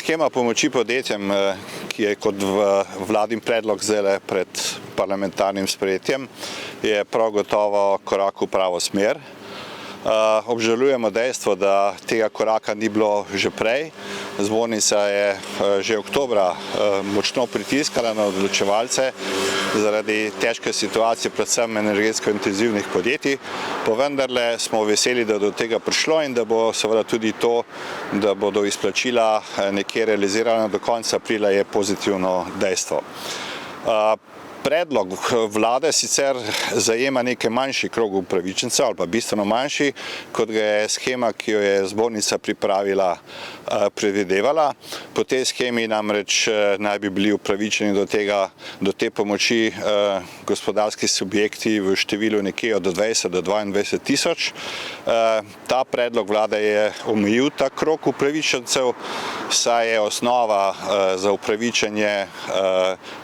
Shema pomoči podjetjem, ki je kot vladin predlog zdaj pred parlamentarnim sprejetjem, je prav gotovo korak v pravo smer. Obžalujemo dejstvo, da tega koraka ni bilo že prej. Zbornica je že oktobra močno pritiskala na odločevalce zaradi težke situacije, predvsem energetsko intenzivnih podjetij. Pa vendarle smo veseli, da do tega prišlo in da bo seveda tudi to, da bodo izplačila nekje realizirana do konca aprila, je pozitivno dejstvo. Predlog vlade sicer zajema nekaj manjši krog upravičencev ali pa bistveno manjši, kot ga je shema, ki jo je zbornica pripravila, predvidevala. Po tej shemi namreč naj bi bili upravičeni do te pomoči gospodarski subjekti v številu nekje od 20 do 22 tisoč. Ta predlog vlade je omejil ta krog upravičencev, saj je osnova za upravičenje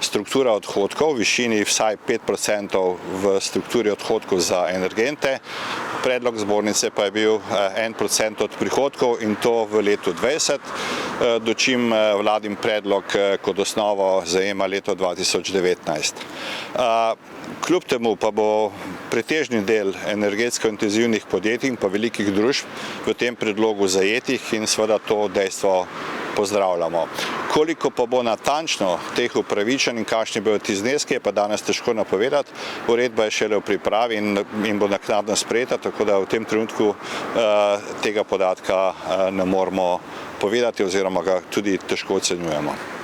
struktura odhodkov v višini vsaj 5% v strukturi odhodkov za energente. Predlog zbornice pa je bil 1% od prihodkov in to v letu 2020, dočim vladin predlog kot osnovo zajema leto 2019. Kljub temu pa bo pretežni del energetsko intenzivnih podjetij in pa velikih družb v tem predlogu zajetih in seveda to dejstvo pozdravljamo. Koliko pa bo natančno teh upravičenj in kakšni bodo ti zneski, je pa danes težko napovedati. Uredba je šele v pripravi in bo naknadno sprejeta, tako da v tem trenutku tega podatka ne moremo povedati oziroma ga tudi težko ocenjujemo.